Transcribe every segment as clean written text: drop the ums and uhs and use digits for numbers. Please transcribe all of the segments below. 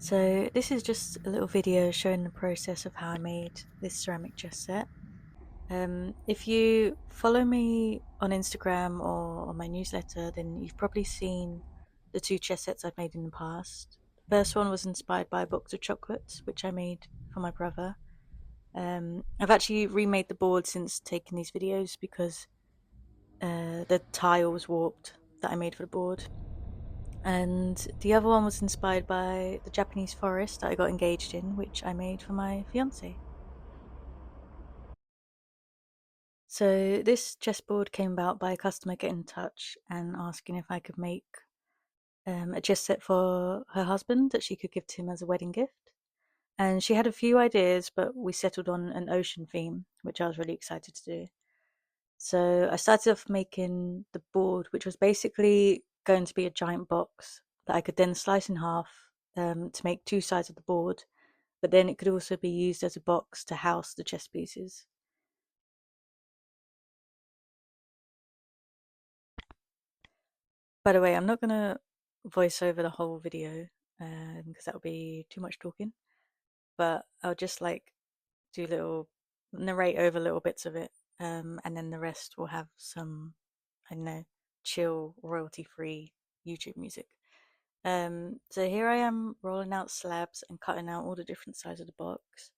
So this is just a little video showing the process of how I made this ceramic chess set. If you follow me on Instagram or on my newsletter, then you've probably seen the two chess sets I've made in the past. The first one was inspired by a box of chocolates, which I made for my brother. I've actually remade the board since taking these videos because the tile was warped that I made for the board. And the other one was inspired by the Japanese forest that I got engaged in, which I made for my fiance. So this chessboard came about by a customer getting in touch and asking if I could make a chess set for her husband that she could give to him as a wedding gift. And she had a few ideas, but we settled on an ocean theme, which I was really excited to do. So I started off making the board, which was basically going to be a giant box that I could then slice in half to make two sides of the board, but then it could also be used as a box to house the chess pieces. By the way, I'm not going to voice over the whole video because that would be too much talking, but I'll just like do little narrate over little bits of it, and then the rest will have some, I don't know, chill, royalty free YouTube music. So here I am rolling out slabs and cutting out all the different sides of the box.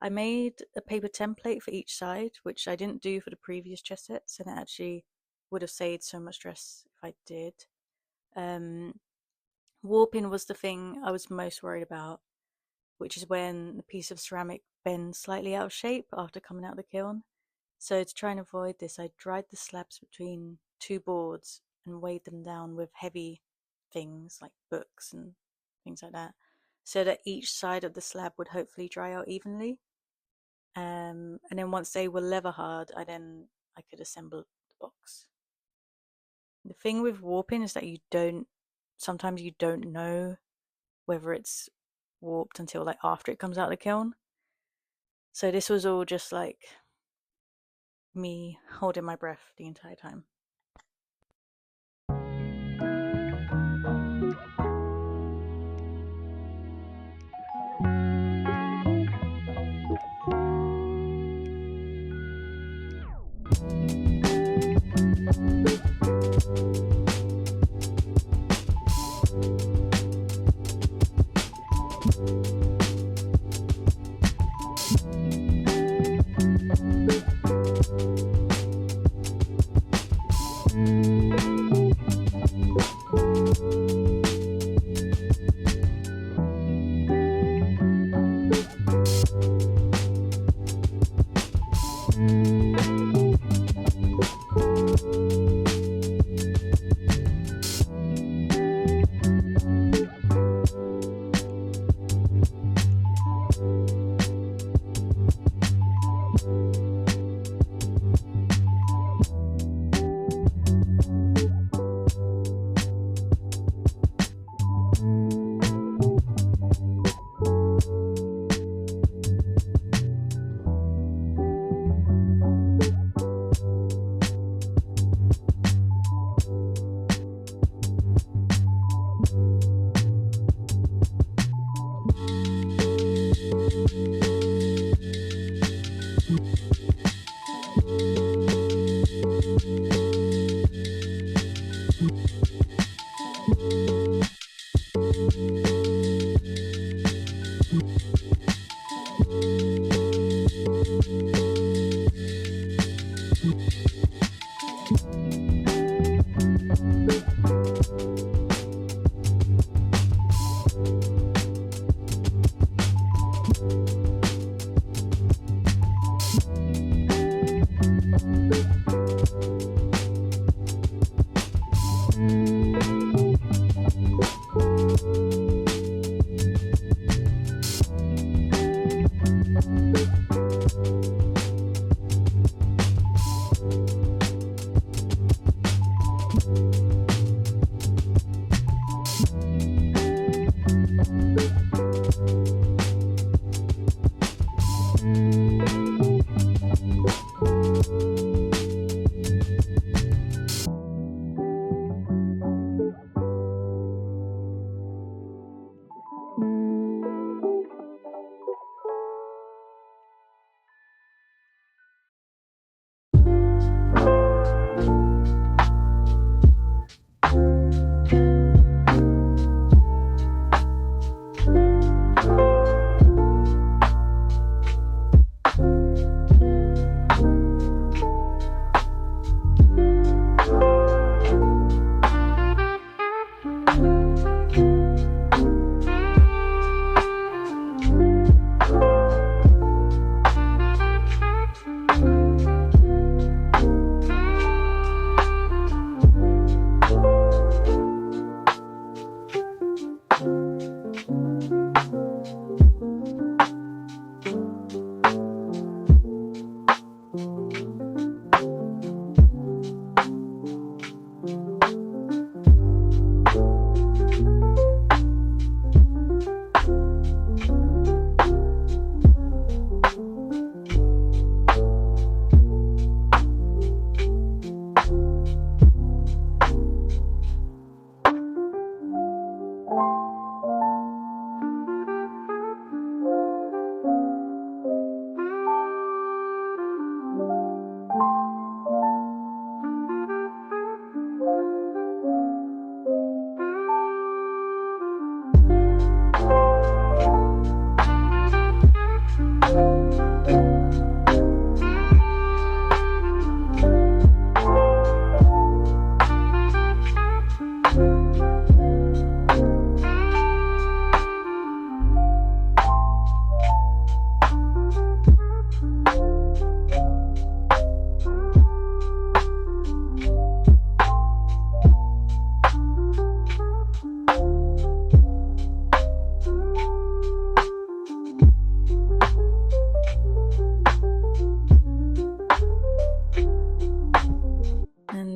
I made a paper template for each side, which I didn't do for the previous chess sets, and it actually would have saved so much stress if I did. Um, Warping was the thing I was most worried about, which is when the piece of ceramic bends slightly out of shape after coming out of the kiln. So to try and avoid this, I dried the slabs between two boards and weighed them down with heavy things like books and things like that, so that each side of the slab would hopefully dry out evenly. And then once they were leather hard, I could assemble the box. The thing with warping is that sometimes you don't know whether it's warped until like after it comes out of the kiln. So this was all just like me holding my breath the entire time.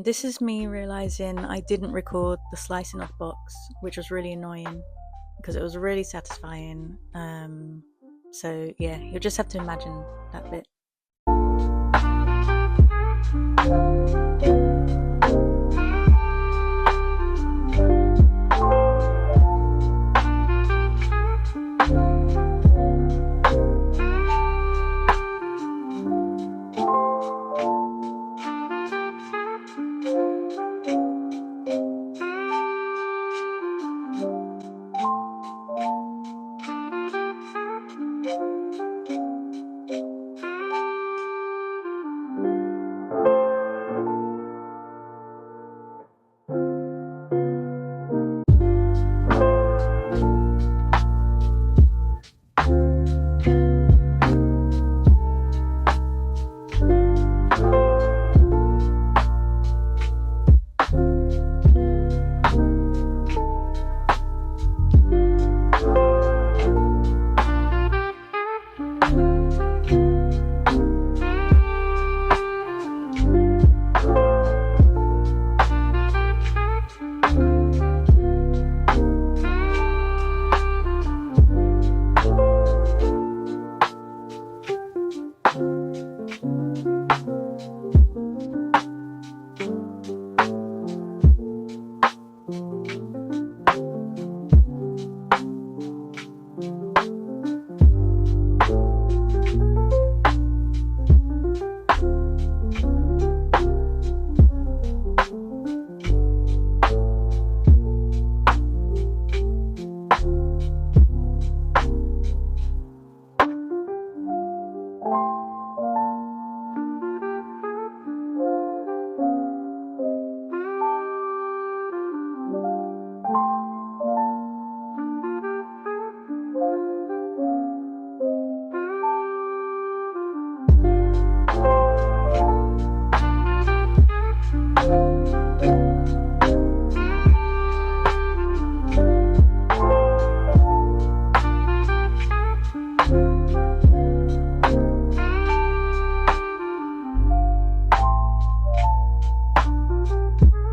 This is me realizing I didn't record the slicing off box, which was really annoying because it was really satisfying. So yeah, you'll just have to imagine that bit.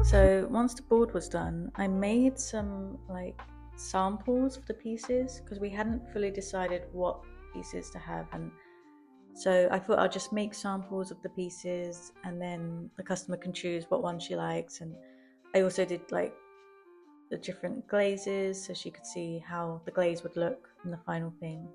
So once the board was done, I made some like samples for the pieces because we hadn't fully decided what pieces to have, and so I thought I'll just make samples of the pieces and then the customer can choose what one she likes. And I also did like the different glazes so she could see how the glaze would look in the final thing.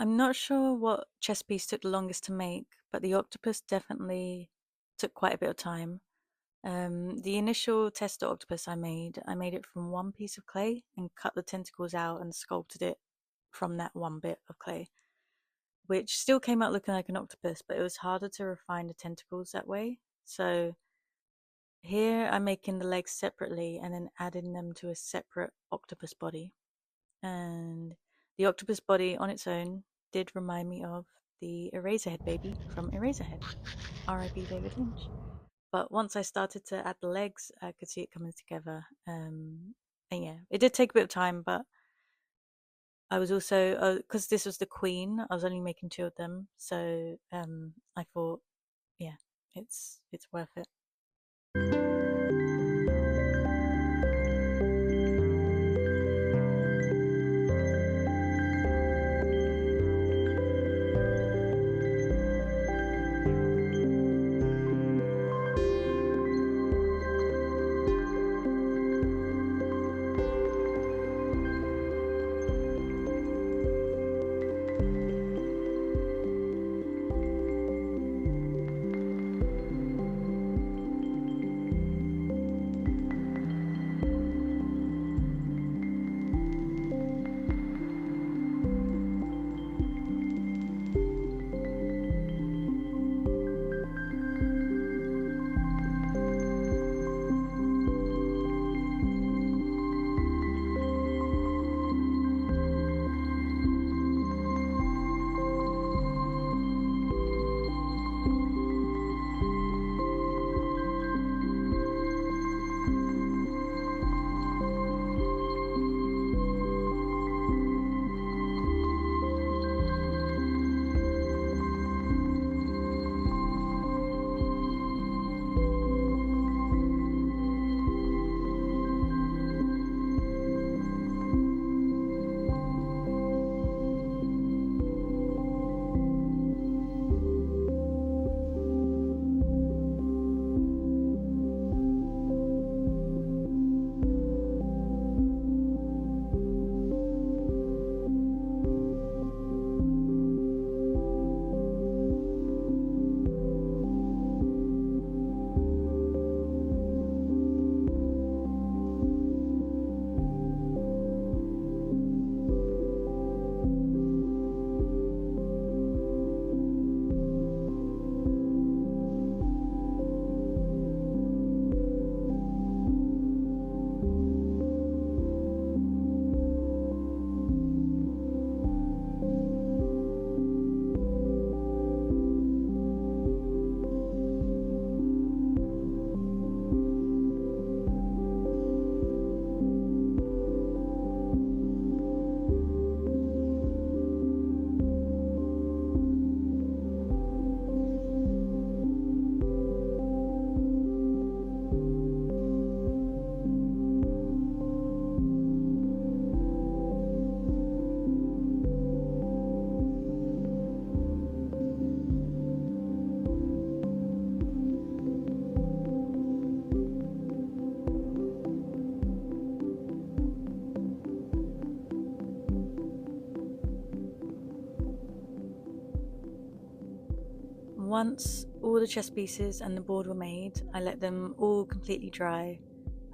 I'm not sure what chess piece took the longest to make, but the octopus definitely took quite a bit of time. The initial test octopus I made it from one piece of clay and cut the tentacles out and sculpted it from that one bit of clay, which still came out looking like an octopus, but it was harder to refine the tentacles that way. So here I'm making the legs separately and then adding them to a separate octopus body. And the octopus body on its own did remind me of the Eraserhead baby from Eraserhead, R.I.P. David Lynch. But once I started to add the legs, I could see it coming together. And yeah, it did take a bit of time, but I was also because this was the queen. I was only making two of them, so I thought, yeah, it's worth it. Once all the chess pieces and the board were made, I let them all completely dry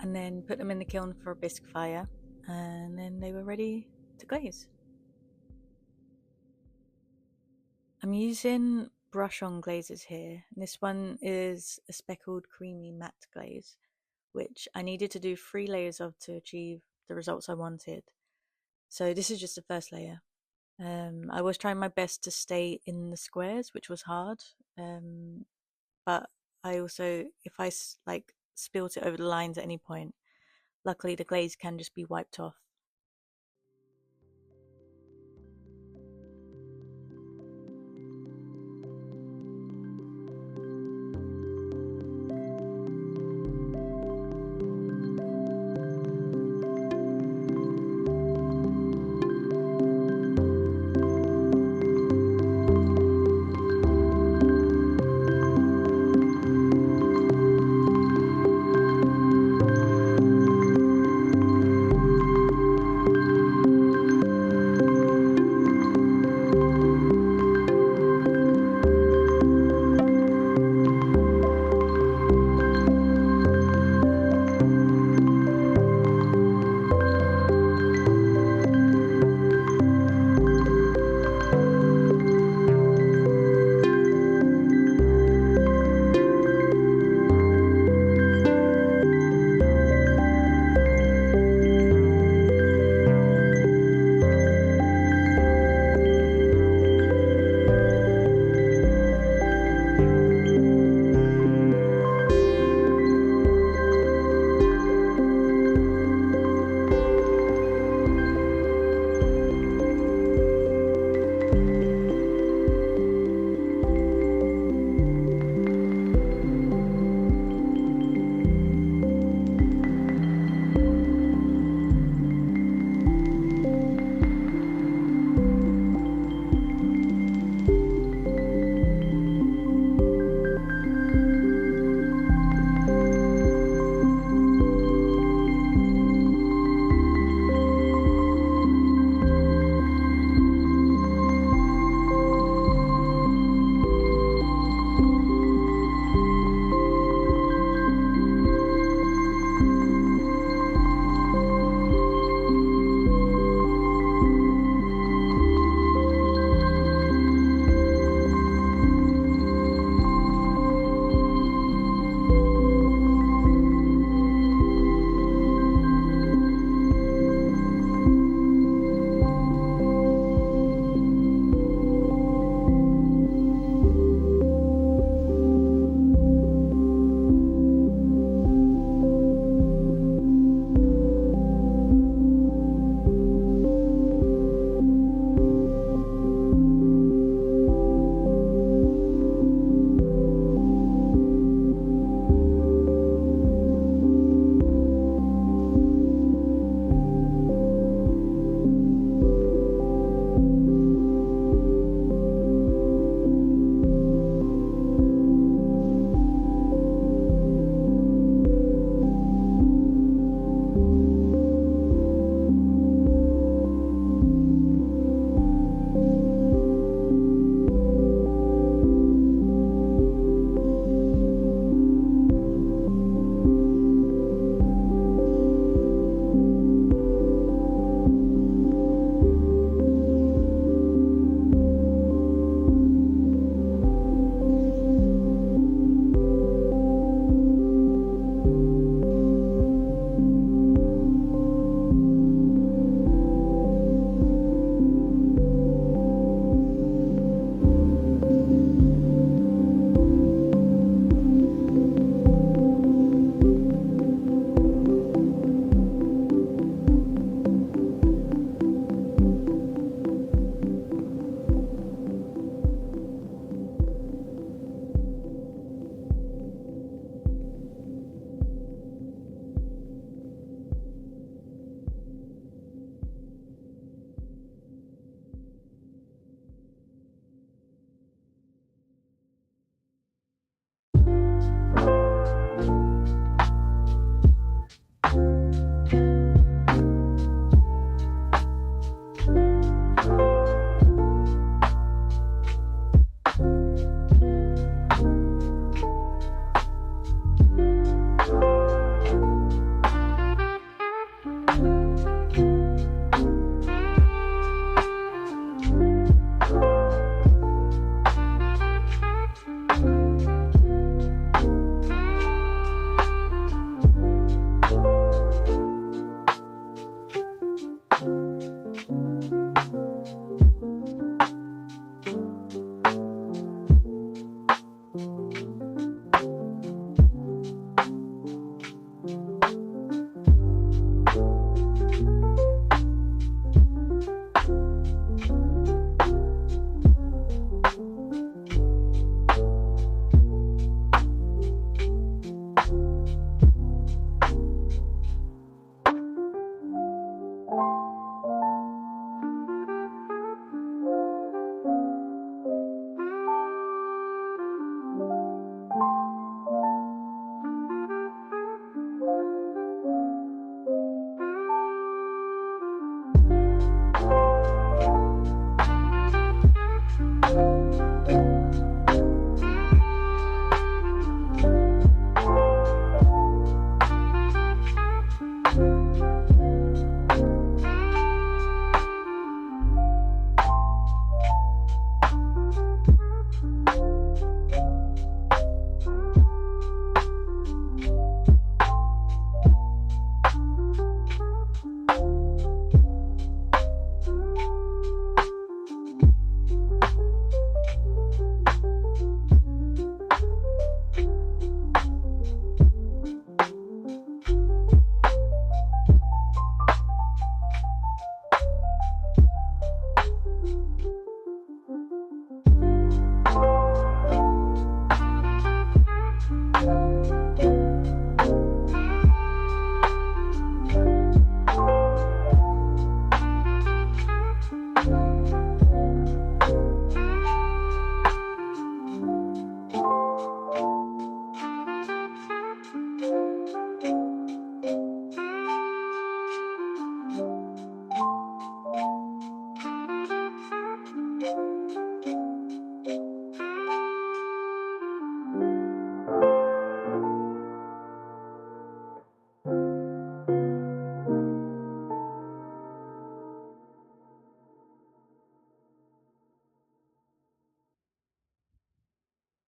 and then put them in the kiln for a bisque fire, and then they were ready to glaze. I'm using brush on glazes here. This one is a speckled creamy matte glaze, which I needed to do 3 layers of to achieve the results I wanted. So this is just the first layer. I was trying my best to stay in the squares, which was hard. But I also, if I like spilt it over the lines at any point, luckily the glaze can just be wiped off